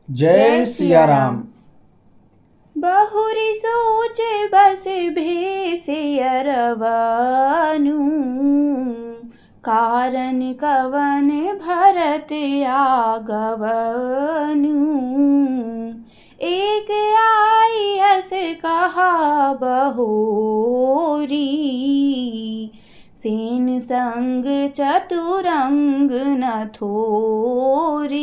जय सिया राम। बहुरी सोच बस भेसियरवनु, कारण कवन भरत आगवनु। एक आई अस कहा बहोरी, सेन संग चतुरंग न थोरी।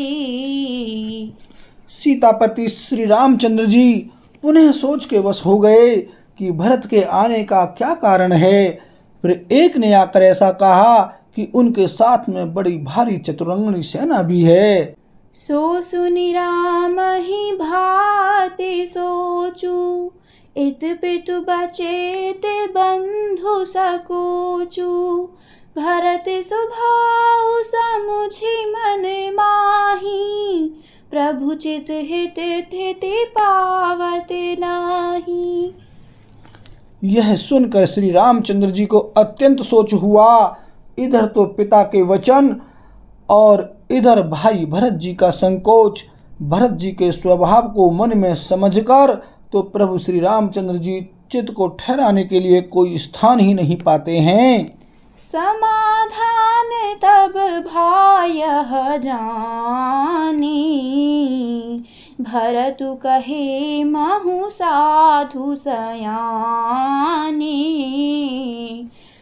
सीतापति श्री रामचंद्र जी पुनः सोच के वश हो गए कि भरत के आने का क्या कारण है। फिर एक ने आकर ऐसा कहा कि उनके साथ में बड़ी भारी चतुरंगनी सेना भी है। सो सुनि राम ही भाति सोचू, इत पितु बचेत बंधु सकोचू। भरत सुभाउ समुझि मन माही, प्रभु चित हित स्थिति पावत नाही। यह सुनकर श्री रामचंद्र जी को अत्यंत सोच हुआ। इधर तो पिता के वचन और इधर भाई भरत जी का संकोच। भरत जी के स्वभाव को मन में समझकर तो प्रभु श्री रामचंद्र जी चित्त को ठहराने के लिए कोई स्थान ही नहीं पाते हैं। समाधान तब भायः जानी, भरतु कहे महु साधु सयानी।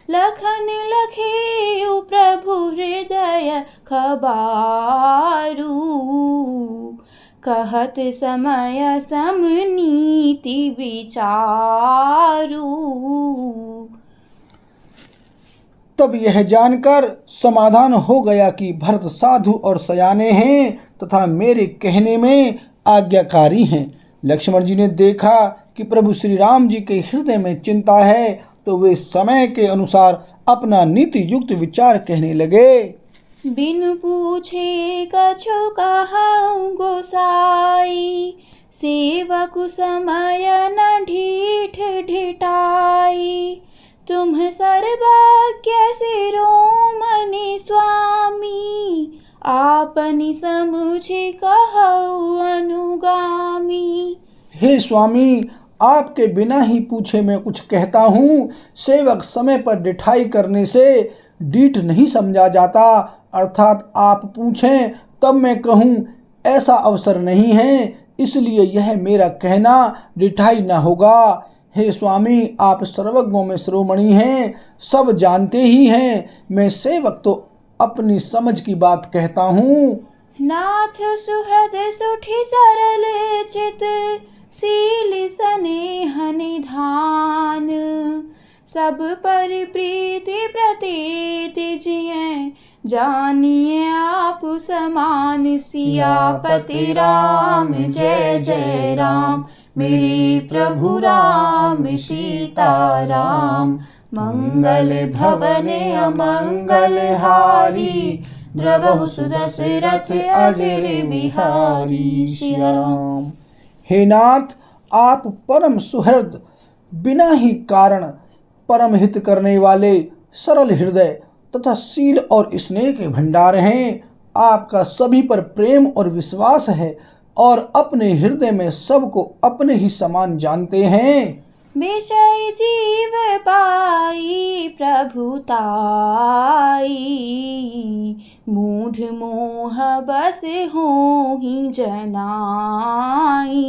लखन लखेउ प्रभु हृदय खबारू, कहत समय सम नीति विचारू। तब यह जानकर समाधान हो गया कि भरत साधु और सयाने हैं तथा मेरे कहने में आज्ञाकारी हैं। लक्ष्मण जी ने देखा कि प्रभु श्री राम जी के हृदय में चिंता है तो वे समय के अनुसार अपना नीति युक्त विचार कहने लगे। बिनु पूछे कछु कहऊँ गोसाई, सेवक समय न ढीठ ढिठाई। तुम सर्वज्ञ शिरोमणि स्वामी, आपनि समुझि कहऊँ अनुगामी। हे स्वामी, आपके बिना ही पूछे मैं कुछ कहता हूँ। सेवक समय पर डिठाई करने से डीठ नहीं समझा जाता, अर्थात आप पूछें तब मैं कहूँ ऐसा अवसर नहीं है, इसलिए यह मेरा कहना डिठाई न होगा। हे स्वामी, आप सर्वज्ञों में शिरोमणि हैं, सब जानते ही हैं। मैं सेवक तो अपनी समझ की बात कहता हूँ। नाथ सुहृद सुठि सरल चित, सील स्नेह निधान। सब पर प्रीति प्रतीति जियें, जानिए आप समान। सियापति राम जय जय राम, मेरे प्रभु राम सीता राम। मंगल भवन अमंगल हारी, द्रवहु सुदशरथ अजर बिहारी। सिया राम। हे नाथ, आप परम सुहृद, बिना ही कारण परम हित करने वाले, सरल हृदय तथा शील और स्नेह के भंडार हैं। आपका सभी पर प्रेम और विश्वास है और अपने हृदय में सबको अपने ही समान जानते हैं। विषय जीव पाई प्रभुताई, मूढ़ मोह बस होहि जनाई।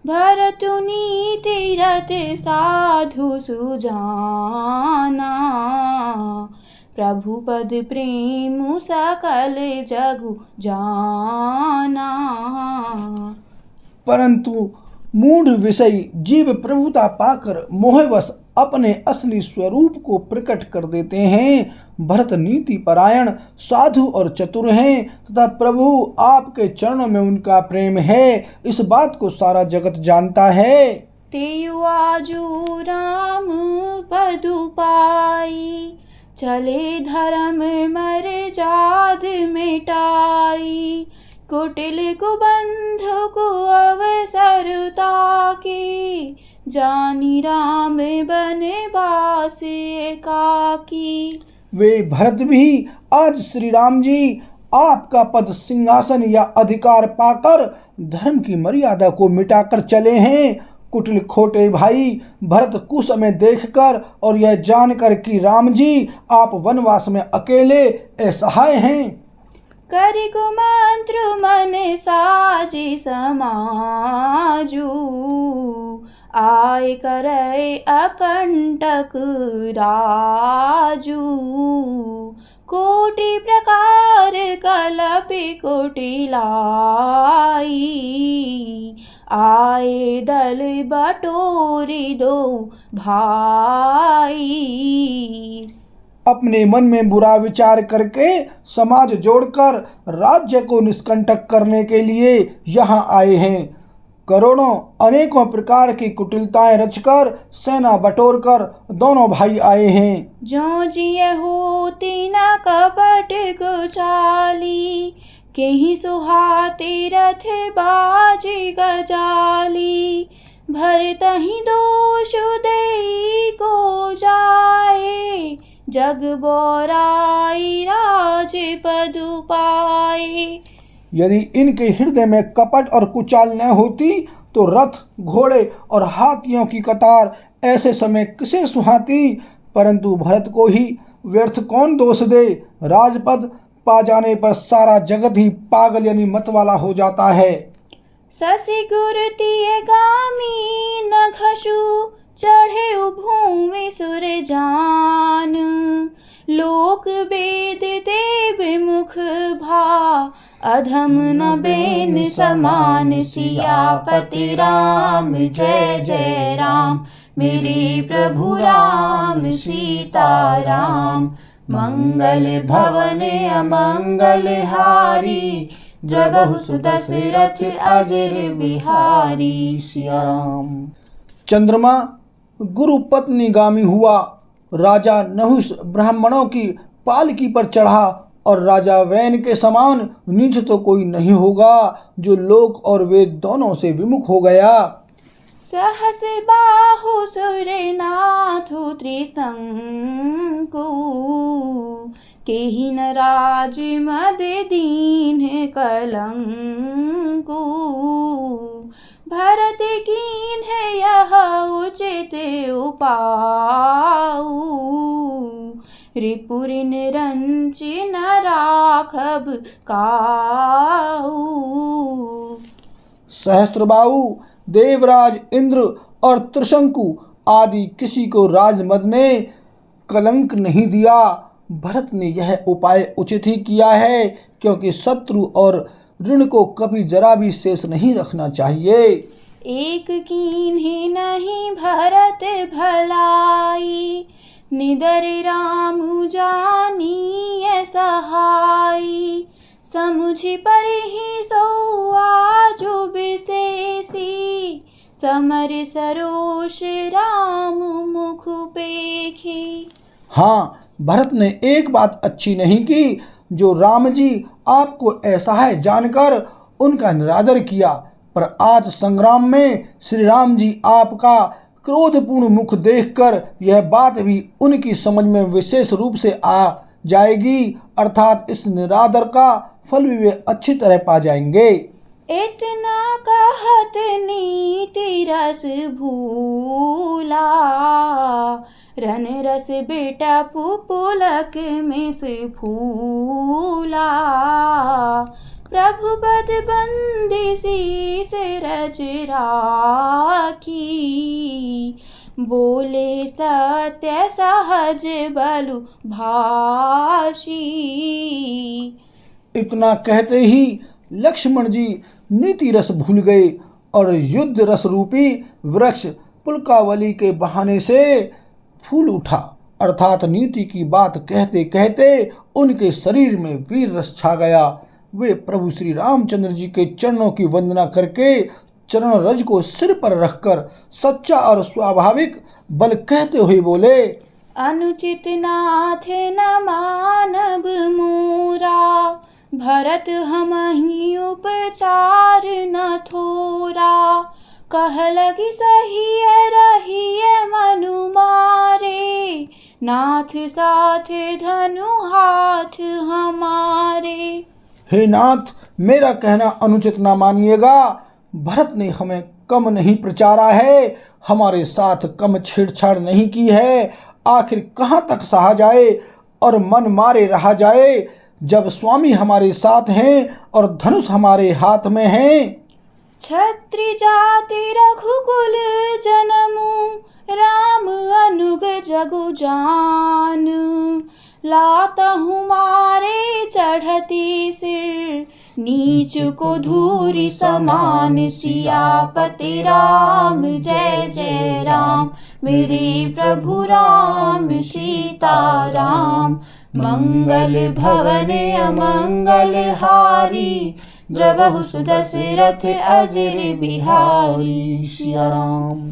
भरतु नीति रत साधु सुजाना, प्रभु पद प्रेम सकल जगु जाना। परंतु मूढ़ विषयी जीव प्रभुता पाकर मोहवश अपने असली स्वरूप को प्रकट कर देते हैं। भरत नीति परायण, साधु और चतुर हैं तथा प्रभु आपके चरणों में उनका प्रेम है, इस बात को सारा जगत जानता है। तेयु आजू राम पदु पाई, चले धर्म मर जाद मिटाई। कुटिल कुबंध को अवसरता की, जानी राम बनवास एकाकी। वे भरत भी आज श्री राम जी आपका पद सिंहासन या अधिकार पाकर धर्म की मर्यादा को मिटाकर चले हैं। कुटिल खोटे भाई भरत कुसमय देखकर और यह जानकर कि राम जी आप वनवास में अकेले असहाय हैं, करि कुमंत्र मन साजी समाजू, आय करे अकंटक राजू। कोटि प्रकार कलपि कोटि लाई, आए दल बटोरी दो भाई। अपने मन में बुरा विचार करके समाज जोड़कर राज्य को निष्कंटक करने के लिए यहाँ आए हैं। करोड़ों अनेकों प्रकार की कुटिलताएं रचकर सेना बटोरकर दोनों भाई आए हैं। जो जिय होती न कपट कुचाली, केहि सुहाते रथ बाजी गजाली। भरतहि दोष देई को जाए, जग बोराई राज पदु पाए। यदि इनके हृदय में कपट और कुचाल न होती तो रथ घोड़े और हाथियों की कतार ऐसे समय किसे सुहाती। परंतु भरत को ही व्यर्थ कौन दोष दे। राजपद पा जाने पर सारा जगत ही पागल यानी मतवाला हो जाता है। ससी गुरुति गामी न घसु, चढ़े भूमि सुर जान। लोक वेद देव मुख भा, अधम न बेन समान। सियापति राम जय जय राम, मेरे प्रभु राम सीताराम। मंगल भवन अमंगल हारी, द्रवहु सुदशरथ अजर बिहारी। सिया राम। चंद्रमा गुरु पत्नीगामी हुआ। राजा नहुष ब्राह्मणों की पालकी पर चढ़ा और राजा वैन के समान नीच तो कोई नहीं होगा जो लोक और वेद दोनों से विमुख हो गया। सहस बाहु सुरनाथु त्रिशंकु, केहि न राज मद दीन कलंकु। भरत कीन है यह उचित उपाऊ, रिपुरिन रंचि न राखब काऊ। सहस्त्रबाहु देवराज इंद्र और त्रिशंकु आदि किसी को राजमद ने कलंक नहीं दिया। भरत ने यह उपाय उचित ही किया है, क्योंकि शत्रु और ऋण को कभी जरा भी शेष नहीं रखना चाहिए। एक कीन्हे नहीं भरत भलाई, निदर राम जानिए सहाई। समुझि परिहि सो आजु विशेषी, समर सरोष राम मुख पेखी। हाँ, भरत ने एक बात अच्छी नहीं की, जो राम जी आपको असहाय जानकर उनका निरादर किया। पर आज संग्राम में श्री राम जी आपका क्रोधपूर्ण मुख देखकर यह बात भी उनकी समझ में विशेष रूप से आ जाएगी, अर्थात इस निरादर का फल भी वे अच्छी तरह पा जाएंगे। इतना कहत नीति रस भूला, रन रस बेटा पुपुलक में से फूला। प्रभु पद बंदी शीस रज राखी, बोले सत्य सहज बलु भाषी। इतना कहते ही लक्ष्मण जी नीति रस भूल गए और युद्ध रस रूपी वृक्ष पुलकावली के बहाने से फूल उठा, अर्थात नीति की बात कहते कहते उनके शरीर में वीर रस छा गया। वे प्रभु श्री रामचंद्र जी के चरणों की वंदना करके चरण रज को सिर पर रखकर सच्चा और स्वाभाविक बल कहते हुए बोले, अनुचित नाथ न मानव मूरा, भरत हमहि उपचार न थोरा। कह लगी सही रही मनु मारे, नाथ साथ धनु हाथ हमारे। हे नाथ, मेरा कहना अनुचित ना मानिएगा। भरत ने हमें कम नहीं प्रचारा है, हमारे साथ कम छेड़छाड़ नहीं की है। आखिर कहाँ तक सहा जाए और मन मारे रहा जाए, जब स्वामी हमारे साथ हैं और धनुष हमारे हाथ में है। क्षत्रि जाति रघुकुल जनमु, राम अनुग जगु जान। लातहु मारे चढ़ती सिर, नीच को धूरि समान। सियापति राम जय जय राम, मेरे प्रभु राम सीताराम। मंगल भवन अमंगल हारी, द्रवहु सुदशरथ अजर बिहारी। सिया राम।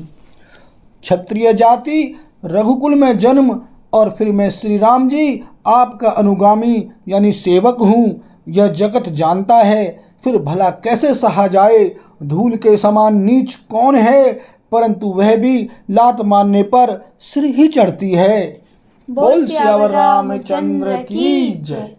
क्षत्रिय जाति, रघुकुल में जन्म और फिर मैं श्री राम जी आपका अनुगामी यानी सेवक हूँ, यह जगत जानता है। फिर भला कैसे सहा जाए, धूल के समान नीच कौन है, परंतु वह भी लात मारने पर सिर ही चढ़ती है। बोल सियावर रामचंद्र की जय।